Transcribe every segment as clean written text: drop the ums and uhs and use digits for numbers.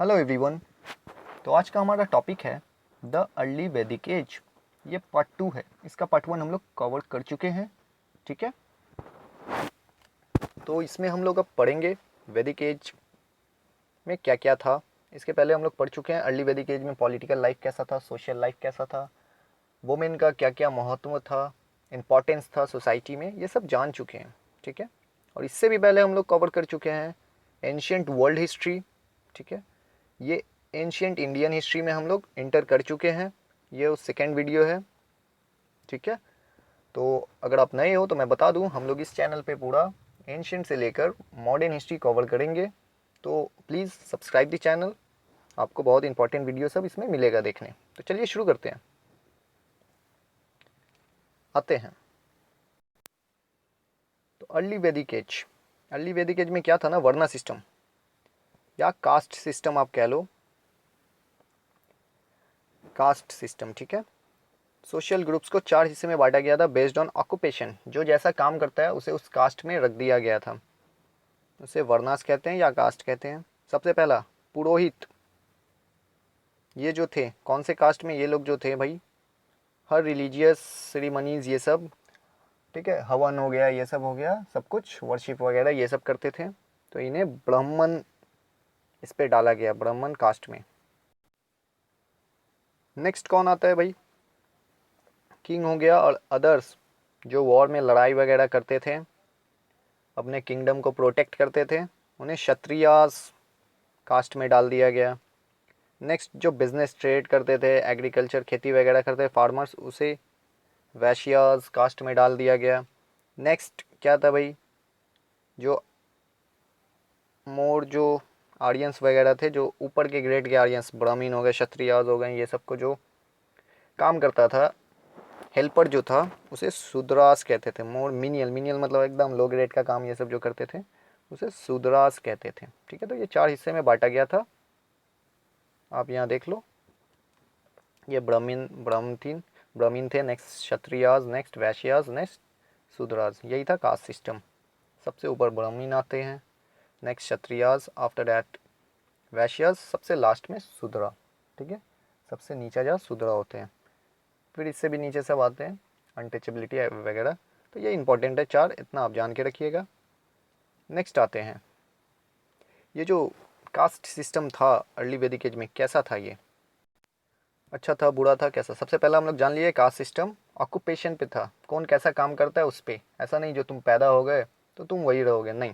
Hello everyone. तो आज का हमारा टॉपिक है द अर्ली वैदिक एज। ये पार्ट 2 है। इसका पार्ट 1 हम लोग कवर कर चुके हैं। ठीक है, तो इसमें हम लोग अब पढ़ेंगे वैदिक एज में क्या क्या था। इसके पहले हम लोग पढ़ चुके हैं अर्ली वैदिक एज में पॉलिटिकल लाइफ कैसा था, सोशल लाइफ कैसा था, वुमेन का क्या क्या महत्व था, इम्पोर्टेंस था सोसाइटी में, ये सब जान चुके हैं। ठीक है, और इससे भी पहले हम लोग कवर कर चुके हैं एंशियंट वर्ल्ड हिस्ट्री। ठीक है, ये एंशियंट इंडियन हिस्ट्री में हम लोग इंटर कर चुके हैं। ये उस सेकेंड वीडियो है। ठीक है, तो अगर आप नए हो तो मैं बता दूं, हम लोग इस चैनल पे पूरा एंशियंट से लेकर मॉडर्न हिस्ट्री कवर करेंगे। तो प्लीज़ सब्सक्राइब द चैनल, आपको बहुत इंपॉर्टेंट वीडियो सब इसमें मिलेगा देखने। तो चलिए शुरू करते हैं, आते हैं। तो अर्ली वैदिक एज, अर्ली वैदिक एज में क्या था ना, वर्ना सिस्टम या कास्ट सिस्टम आप कह लो, कास्ट सिस्टम। ठीक है, सोशल ग्रुप्स को 4 हिस्से में बांटा गया था बेस्ड ऑन ऑक्यूपेशन। जो जैसा काम करता है उसे उस कास्ट में रख दिया गया था। उसे वर्नास कहते हैं या कास्ट कहते हैं। सबसे पहला पुरोहित, ये जो थे कौन से कास्ट में, ये लोग जो थे भाई, हर रिलीजियस सेरिमनीज ये सब, ठीक है, हवन हो गया, ये सब हो गया, सब कुछ वर्शिप वगैरह ये सब करते थे। तो इन्हें ब्राह्मण इस पे डाला गया, ब्राह्मण कास्ट में। नेक्स्ट कौन आता है भाई, किंग हो गया, और अदर्स जो वॉर में लड़ाई वगैरह करते थे, अपने किंगडम को प्रोटेक्ट करते थे, उन्हें क्षत्रियास कास्ट में डाल दिया गया। नेक्स्ट जो बिजनेस ट्रेड करते थे, एग्रीकल्चर खेती वगैरह करते थे फार्मर्स, उसे वैश्यास कास्ट में डाल दिया गया। नेक्स्ट क्या था भाई, जो मोर जो आर्यंस वगैरह थे, जो ऊपर के ग्रेड के आर्यंस, ब्राह्मीण हो गए, क्षत्रियास हो गए, ये सबको जो काम करता था, हेल्पर जो था, उसे शूद्रास कहते थे। मोर मिनियल, मिनियल मतलब एकदम लो ग्रेड का काम, ये सब जो करते थे उसे शूद्रास कहते थे। ठीक है, तो ये 4 हिस्से में बांटा गया था, आप यहाँ देख लो। ये ब्राह्मीण थे, next Kshatriyas, next Vaishyas, next Shudras, यही था कास्ट सिस्टम। सबसे ऊपर ब्राह्मीण आते हैं, next Kshatriyas, after that Vaishyas, सबसे लास्ट में शूद्रा। ठीक है, सबसे नीचे जा शूद्रा होते हैं, फिर इससे भी नीचे सब आते हैं, अनटचेबिलिटी वगैरह। तो ये इंपॉर्टेंट है 4, इतना आप जान के रखिएगा। नेक्स्ट आते हैं, ये जो कास्ट सिस्टम था अर्ली वैदिक एज में, कैसा था ये, अच्छा था, बुरा था, कैसा। सबसे पहला हम लोग जान लिए कास्ट सिस्टम ऑक्यूपेशन पे था, कौन कैसा काम करता है उस पर। ऐसा नहीं जो तुम पैदा हो गए तो तुम वही रहोगे, नहीं।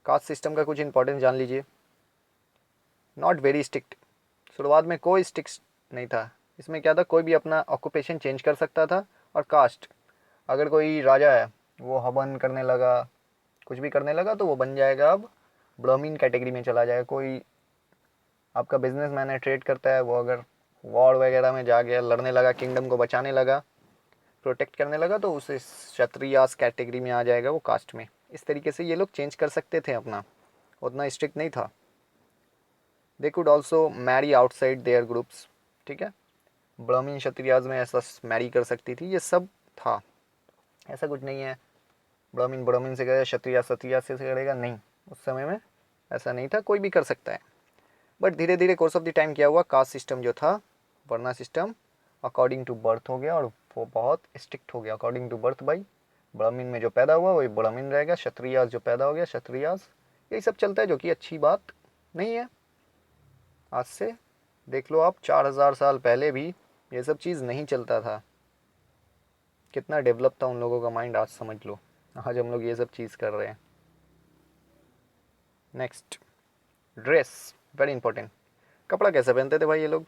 कास्ट सिस्टम का कुछ इंपॉर्टेंस जान लीजिए। नॉट वेरी स्ट्रिक्ट, शुरुआत में कोई स्ट्रिक्ट नहीं था। इसमें क्या था, कोई भी अपना ऑक्यूपेशन चेंज कर सकता था। और कास्ट, अगर कोई राजा है, वो हवन करने लगा, कुछ भी करने लगा, तो वो बन जाएगा अब ब्राह्मीण कैटेगरी में चला जाएगा। कोई आपका बिजनेसमैन है, ट्रेड करता है, वो अगर वॉर वगैरह में जा गया, लड़ने लगा, किंगडम को बचाने लगा, प्रोटेक्ट करने लगा, तो उसे क्षत्रियास कैटेगरी में आ जाएगा वो कास्ट में। इस तरीके से ये लोग चेंज कर सकते थे अपना, उतना स्ट्रिक्ट नहीं था। They could also marry outside their groups. ठीक है, ब्राह्मीण क्षत्रियाज में ऐसा मैरी कर सकती थी, ये सब था। ऐसा कुछ नहीं है ब्राह्मीण ब्राह्मीण से करेगा, क्षत्रिय क्षत्रिय से करेगा, नहीं। उस समय में ऐसा नहीं था, कोई भी कर सकता है। बट धीरे धीरे कोर्स ऑफ द टाइम क्या हुआ, कास्ट सिस्टम जो था, वर्ना सिस्टम, अकॉर्डिंग टू बर्थ हो गया, और वो बहुत स्ट्रिक्ट हो गया। अकॉर्डिंग टू बर्थ भाई, ब्राह्मीण में जो पैदा हुआ वही ब्राह्मीण रहेगा, क्षत्रियास जो पैदा हो गया क्षत्रियास, यही सब चलता है, जो कि अच्छी बात नहीं है। आज से देख लो आप, 4000 साल पहले भी ये सब चीज़ नहीं चलता था। कितना डेवलप था उन लोगों का माइंड, आज समझ लो। आज हम लोग ये सब चीज़ कर रहे हैं। Next, dress, very important. कपड़ा कैसे पहनते थे भाई ये लोग,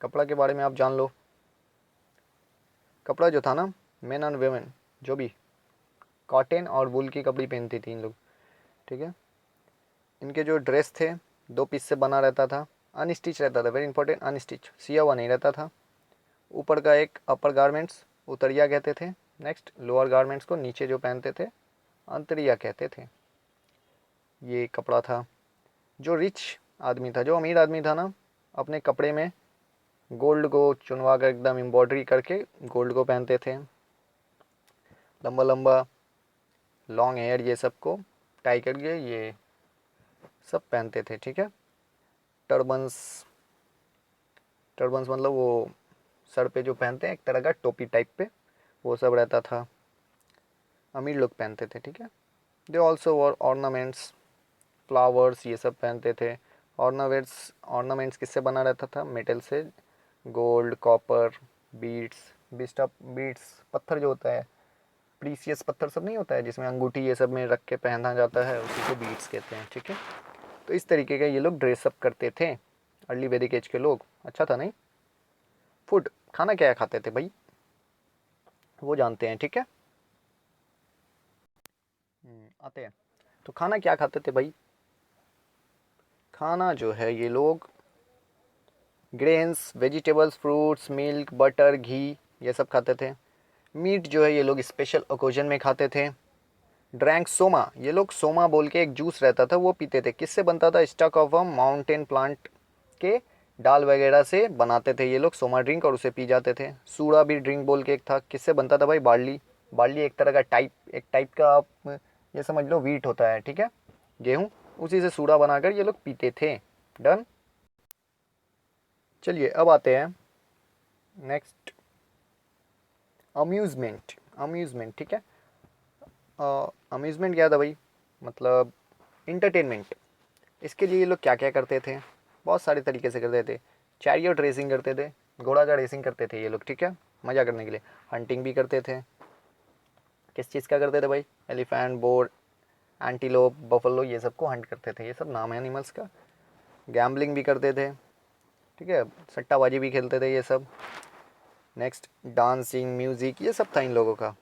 कपड़ा के बारे में आप जान लो। कपड़ा जो था ना, मेन एंड वेमेन जो भी, कॉटन और वूल की कपड़ी पहनती थी इन लोग। ठीक है, इनके जो ड्रेस थे 2 पीस से बना रहता था, अनस्टिच रहता था, वेरी इंपॉर्टेंट, अनस्टिच, सिया हुआ नहीं रहता था। ऊपर का एक अपर गारमेंट्स उतरिया कहते थे, नेक्स्ट लोअर गारमेंट्स को नीचे जो पहनते थे अंतरिया कहते थे। ये कपड़ा था। जो रिच आदमी था, जो अमीर आदमी था ना, अपने कपड़े में गोल्ड को चुनवा कर एकदम एम्ब्रॉयडरी करके गोल्ड को पहनते थे। लंबा लंबा लॉन्ग हेयर ये सब को टाई करके, ये सब पहनते थे, ठीक है। टर्बन्स, टर्बन्स मतलब वो सर पे जो पहनते हैं एक तरह का टोपी टाइप पे, वो सब रहता था, अमीर लोग पहनते थे, ठीक है। They also war ornaments, flowers ये सब पहनते थे। ऑर्नामेंट्स, ऑर्नामेंट्स किससे बना रहता था? मेटल से, गोल्ड, कॉपर, बीड्स, बीड्स पत्थर जो होता है, प्रीसियस पत्थर सब नहीं होता है जिसमें अंगूठी ये सब में रख के पहना जाता है, उसी को बीड्स कहते हैं, ठीक है। तो इस तरीके का ये लोग ड्रेसअप करते थे अर्ली वैदिक एज के लोग। अच्छा था नहीं? फूड, खाना क्या खाते थे भाई, वो जानते हैं, ठीक है। आते हैं, तो खाना क्या खाते थे भाई? खाना जो है ये लोग grains, vegetables, fruits, milk, butter, ghee ये सब खाते थे। मीट जो है ये लोग स्पेशल ओकेजन में खाते थे। ड्रैंक सोमा, ये लोग सोमा बोल के एक जूस रहता था वो पीते थे। किससे बनता था? Stalk of a mountain plant के डाल वगैरह से बनाते थे ये लोग सोमा ड्रिंक, और उसे पी जाते थे। सूड़ा भी ड्रिंक बोल के एक था, किससे बनता था भाई? बार्ली, बार्ली एक तरह का एक टाइप का आप ये समझ लो वीट होता है, ठीक है, गेहूँ, उसी से सूड़ा बनाकर ये लोग पीते थे। डन। चलिए अब आते हैं नेक्स्ट, अम्यूज़मेंट। अम्यूज़मेंट, ठीक है। अम्यूज़मेंट क्या था भाई? मतलब इंटरटेनमेंट। इसके लिए ये लोग क्या क्या करते थे? बहुत सारे तरीके से करते थे। चैरियट रेसिंग करते थे, घोड़ा का रेसिंग करते थे ये लोग, ठीक है, मज़ा करने के लिए। हंटिंग भी करते थे। किस चीज़ का करते थे भाई? एलिफेंट, बोर, एंटीलोप, बफलो ये सब को हंट करते थे, ये सब नाम है एनिमल्स का। गैम्बलिंग भी करते थे, ठीक है, सट्टाबाजी भी खेलते थे ये सब। नेक्स्ट डांसिंग, म्यूज़िक ये सब था इन लोगों का।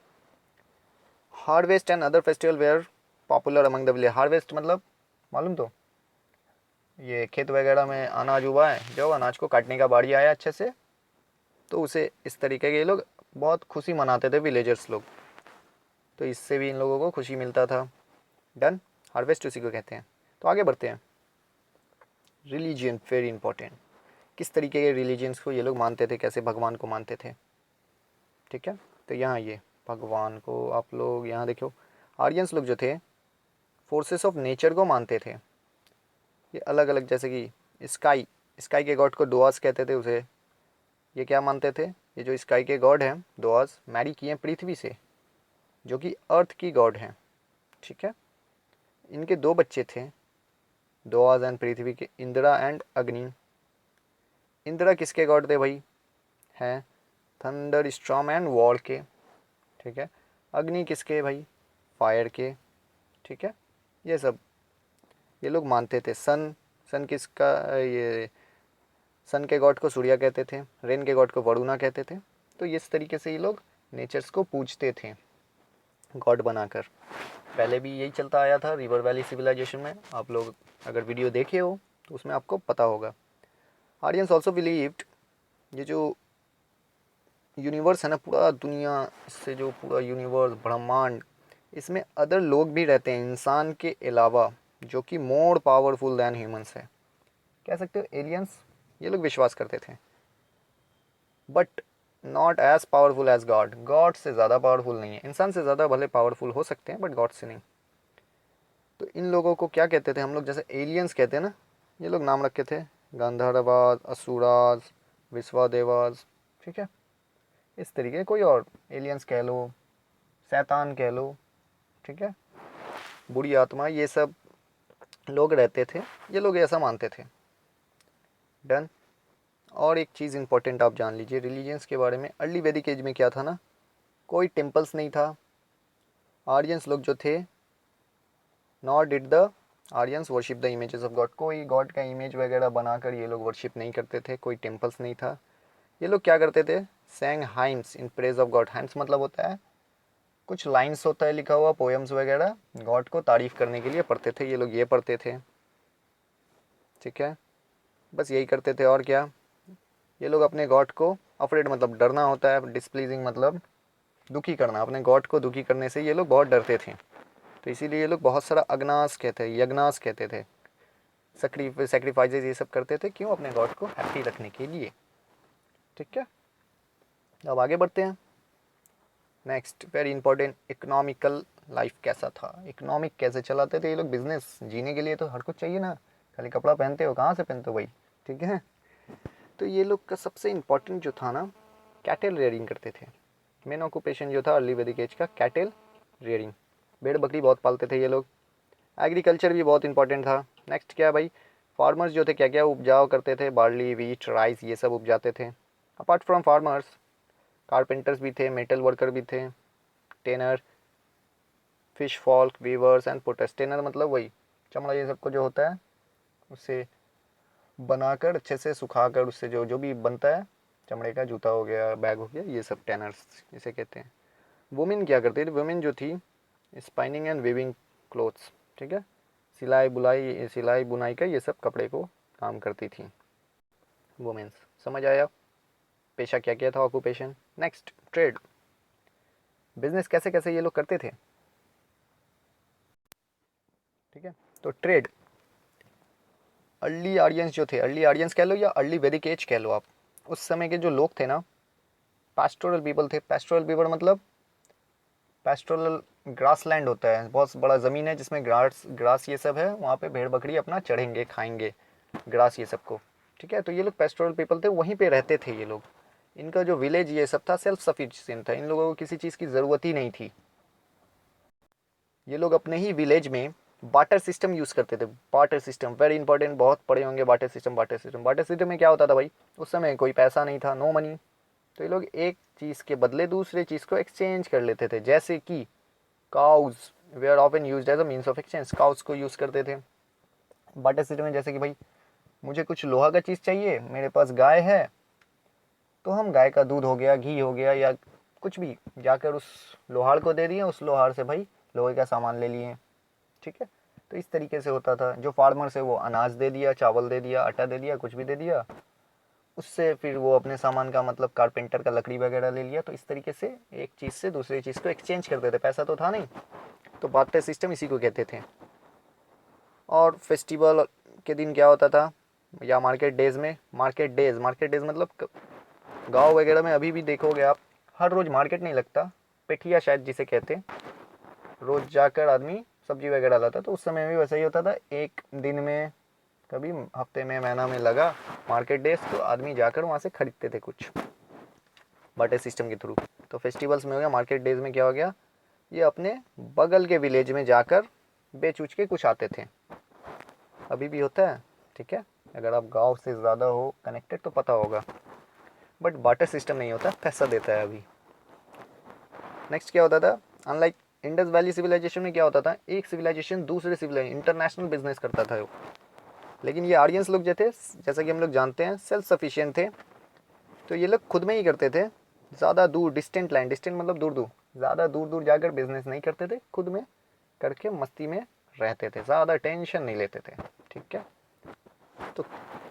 Harvest and other festival were popular among the village. Harvest मतलब मालूम? तो ये खेत वगैरह में अनाज हुआ है, जब अनाज को काटने का बारी आया अच्छे से, तो उसे इस तरीके के ये लोग बहुत खुशी मनाते थे विलेजर्स लोग, तो इससे भी इन लोगों को खुशी मिलता था। डन, हार्वेस्ट उसी को कहते हैं। तो आगे बढ़ते हैं। Religion very important. किस तरीके के रिलीजियंस को ये लोग मानते थे, कैसे भगवान को मानते थे, ठीक है। तो यहाँ ये भगवान को आप लोग यहाँ देखो, आर्यंस लोग जो थे फोर्सेस ऑफ नेचर को मानते थे। ये अलग अलग, जैसे कि स्काई, स्काई के गॉड को डोआस कहते थे उसे। ये क्या मानते थे? ये जो स्काई के गॉड हैं डोआस, मैरी किए हैं पृथ्वी से, जो कि अर्थ की गॉड हैं, ठीक है। इनके दो बच्चे थे डोआस एंड पृथ्वी के, इंदिरा एंड अग्नि। इंदिरा किसके गॉड थे भाई? हैं थंडर, स्टॉर्म एंड वॉर के, ठीक है। अग्नि किसके भाई? फायर के, ठीक है। ये सब ये लोग मानते थे। सन, सन किसका? ये सन के गॉड को सूर्या कहते थे, रेन के गॉड को वरुणा कहते थे। तो इस तरीके से ये लोग नेचर्स को पूजते थे गॉड बनाकर। पहले भी यही चलता आया था रिवर वैली सिविलाइजेशन में, आप लोग अगर वीडियो देखे हो तो उसमें आपको पता होगा। आर्यंस ऑल्सो बिलीव्ड, ये जो यूनिवर्स है ना, पूरा दुनिया, इससे जो पूरा यूनिवर्स ब्रह्मांड, इसमें अदर लोग भी रहते हैं इंसान के अलावा, जो कि मोर पावरफुल दैन ह्यूमंस है, कह सकते हो एलियंस। ये लोग विश्वास करते थे, but not as powerful as God. God से ज़्यादा पावरफुल नहीं है, इंसान से ज़्यादा भले पावरफुल हो सकते हैं बट गॉड से नहीं। तो इन लोगों को क्या कहते थे हम लोग? जैसे एलियंस कहते हैं ना, ये लोग नाम रखे थे गंधर्वाज, असुराज, विश्वादेवाज, ठीक है। इस तरीके कोई और एलियंस कह लो, शैतान कह लो, ठीक है, बुरी आत्मा, ये सब लोग रहते थे, ये लोग ऐसा मानते थे। डन। और एक चीज़ इंपॉर्टेंट आप जान लीजिए रिलीजियंस के बारे में। अर्ली वैदिक एज में क्या था ना, कोई टेम्पल्स नहीं था। आर्यंस लोग जो थे, not did the Aryans worship the images of God. कोई गॉड का इमेज वगैरह बनाकर ये लोग वर्शिप नहीं करते थे, कोई टेम्पल्स नहीं था। ये लोग क्या करते थे? सैंग hymns in praise of God. Hymns मतलब होता है कुछ लाइन्स होता है लिखा हुआ, पोएम्स वगैरह, गॉड को तारीफ करने के लिए पढ़ते थे ये लोग, ये पढ़ते थे, ठीक है। बस यही करते थे। और क्या? ये लोग अपने गॉड को, अफ्रेड मतलब डरना होता है, डिसप्लीजिंग मतलब दुखी करना, अपने गॉड को दुखी करने से ये लोग बहुत डरते थे। तो इसीलिए ये लोग बहुत सारा अग्नास कहते हैं, यज्ञनास कहते थे, सेक्रीफाइसेस ये सब करते थे। क्यों? अपने गॉड को हैप्पी रखने के लिए, ठीक है। अब आगे बढ़ते हैं। Next very important, economical life कैसा था, इकोनॉमिक कैसे चलाते थे ये लोग, बिजनेस जीने के लिए तो हर कुछ चाहिए ना, खाली कपड़ा पहनते हो कहाँ से पहनते हो भाई, ठीक है। तो ये लोग का सबसे इम्पोर्टेंट जो था ना, कैटल रेयरिंग करते थे। मेन ऑक्यूपेशन जो था अर्ली वैदिक एज का कैटल रेयरिंग, भेड़ बकरी बहुत पालते थे ये लोग। एग्रीकल्चर भी बहुत इंपॉर्टेंट था। नेक्स्ट क्या है भाई, फार्मर्स जो थे क्या क्या उपजाओ करते थे, बार्ली, वीट, राइस, ये सब उपजाते थे। अपार्ट फ्रॉम फार्मर्स कारपेंटर्स भी थे, मेटल वर्कर भी थे, tanner, fish folk, weavers and potters. Tanner मतलब वही चमड़ा ये सब को जो होता है उससे बनाकर अच्छे से सुखाकर उससे जो जो भी बनता है, चमड़े का जूता हो गया, बैग हो गया, ये सब टेनर्स इसे कहते हैं। वुमेन क्या करती थी, वुमेन जो थी स्पाइनिंग एंड वीविंग क्लोथ्स, ठीक है, सिलाई बुनाई का ये सब कपड़े को काम करती थी वुमेन्स। समझ आया पेशा क्या क्या था, ऑक्यूपेशन। नेक्स्ट ट्रेड, बिजनेस कैसे कैसे ये लोग करते थे, ठीक है। तो ट्रेड, अर्ली आर्यंस जो थे, अर्ली आर्यंस कह लो या अर्ली वैदिक एज कह लो आप, उस समय के जो लोग थे ना, पैस्टोरल पीपल थे। पैस्टोरल पीपल मतलब पैस्टोरल ग्रास लैंड होता है, बहुत बड़ा ज़मीन है जिसमें ग्रास ग्रास ये सब है, वहाँ पे भेड़ बकरी अपना चढ़ेंगे, खाएंगे ग्रास ये सब को, ठीक है। तो ये लोग पैस्टोरल पीपल थे, वहीं पे रहते थे ये लोग। इनका जो विलेज ये सब था सेल्फ सफिशिएंट था, इन लोगों को किसी चीज़ की ज़रूरत ही नहीं थी। ये लोग अपने ही विलेज में बाटर सिस्टम यूज़ करते थे। बाटर सिस्टम वेरी इंपॉर्टेंट, बहुत पढ़े होंगे barter system. Barter system, barter system में क्या होता था भाई, उस समय कोई पैसा नहीं था, नो मनी, तो ये लोग एक चीज़ के बदले दूसरे चीज़ को एक्सचेंज कर लेते थे। जैसे कि cows were often used as a means of exchange, cows को यूज़ करते थे बाटर सिस्टम में। जैसे कि भाई मुझे कुछ लोहा का चीज़ चाहिए, मेरे पास गाय है, तो हम गाय का दूध हो गया, घी हो गया, या कुछ भी जाकर उस लोहार को दे दिए, उस लोहार से भाई लोहे का सामान ले लिए, ठीक है। तो इस तरीके से होता था। जो फार्मर से वो अनाज दे दिया, चावल दे दिया, आटा दे दिया, कुछ भी दे दिया, उससे फिर वो अपने सामान का मतलब कारपेंटर का लकड़ी वगैरह ले लिया। तो इस तरीके से एक चीज़ से दूसरी चीज़ को एक्सचेंज करते थे, पैसा तो था नहीं। तो बार्टर सिस्टम इसी को कहते थे। और फेस्टिवल के दिन क्या होता था, या मार्केट डेज में, मार्केट डेज मतलब गांव वगैरह में अभी भी देखोगे आप, हर रोज़ मार्केट नहीं लगता, पेठिया शायद जिसे कहते हैं, रोज़ जाकर आदमी सब्जी वगैरह लाता। तो उस समय भी वैसा ही होता था, एक दिन में, कभी हफ्ते में, महीना में लगा मार्केट डेज, तो आदमी जाकर वहाँ से खरीदते थे कुछ बाटे सिस्टम के थ्रू। तो फेस्टिवल्स में हो गया, मार्केट डेज में क्या हो गया, ये अपने बगल के विलेज में जाकर बेच उच के कुछ आते थे। अभी भी होता है, ठीक है। अगर आप गांव से ज़्यादा हो कनेक्टेड तो पता होगा, बट बाटर सिस्टम नहीं होता, पैसा देता है अभी। नेक्स्ट क्या होता था, अनलाइक इंडस वैली सिविलाइजेशन में क्या होता था, एक सिविलाइजेशन दूसरे सिविलाइजेशन इंटरनेशनल बिजनेस करता था वो। लेकिन ये आर्यंस लोग जो थे, जैसा कि हम लोग जानते हैं, सेल्फ सफिशिएंट थे। तो ये लोग खुद में ही करते थे, ज़्यादा दूर डिस्टेंट लैंड, डिस्टेंट मतलब दूर दूर, ज़्यादा दूर दूर जाकर बिजनेस नहीं करते थे, खुद में करके मस्ती में रहते थे, ज़्यादा टेंशन नहीं लेते थे, ठीक है। तो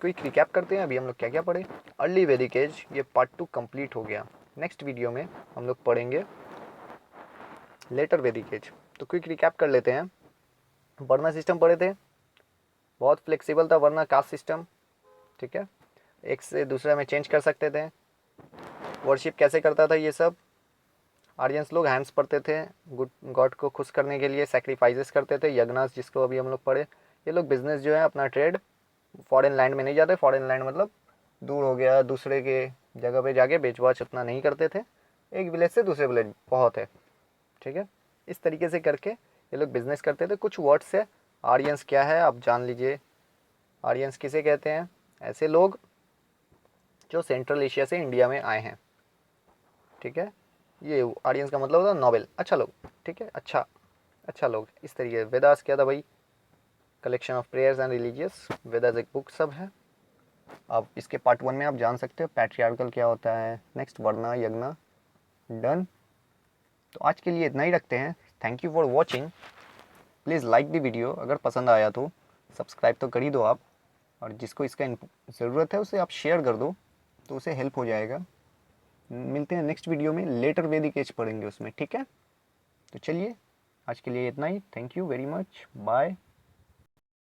क्विक रिकैप करते हैं, अभी हम लोग क्या क्या पढ़े। अर्ली वैदिक एज, ये पार्ट 2 कंप्लीट हो गया। नेक्स्ट वीडियो में हम लोग पढ़ेंगे लेटर वैदिक एज। तो क्विक रिकैप कर लेते हैं। वर्ण सिस्टम पढ़े थे, बहुत फ्लेक्सिबल था वर्ण कास्ट सिस्टम, ठीक है, एक से दूसरे में चेंज कर सकते थे। वर्शिप कैसे करता था ये सब, आर्यंस लोग हैंड्स पढ़ते थे, गुड गॉड को खुश करने के लिए सैक्रिफाइसेस करते थे, यज्ञनास जिसको अभी हम लोग पढ़े। ये लोग बिजनेस जो है अपना ट्रेड फॉरेन लैंड में नहीं जाते, फॉरेन लैंड मतलब दूर हो गया, दूसरे के जगह पे जाके बेचवाच उतना नहीं करते थे, एक विलेज से दूसरे विलेज बहुत है, ठीक है। इस तरीके से करके ये लोग बिजनेस करते थे। कुछ वर्ड्स है, आर्यंस क्या है आप जान लीजिए। आर्यंस किसे कहते हैं, ऐसे लोग जो सेंट्रल एशिया से इंडिया में आए हैं, ठीक है। ये आर्यंस का मतलब होता है नोबेल, अच्छा लोग, ठीक है, अच्छा अच्छा लोग। इस तरीके वेदास क्या था भाई, collection of prayers and religious, Vedas एक बुक सब है। अब इसके पार्ट 1 में आप जान सकते हो पैट्रियार्कल क्या होता है, नेक्स्ट वर्ण यज्ञ, डन। तो आज के लिए इतना ही रखते हैं। Thank you for watching, please like the video, अगर पसंद आया तो सब्सक्राइब तो कर ही दो आप, और जिसको इसका ज़रूरत है उसे आप शेयर कर दो, तो उसे हेल्प हो जाएगा। मिलते हैं नेक्स्ट वीडियो में, लेटर वैदिक एज पढ़ेंगे उसमें, ठीक है। तो चलिए आज के लिए इतना ही, thank you very much, bye.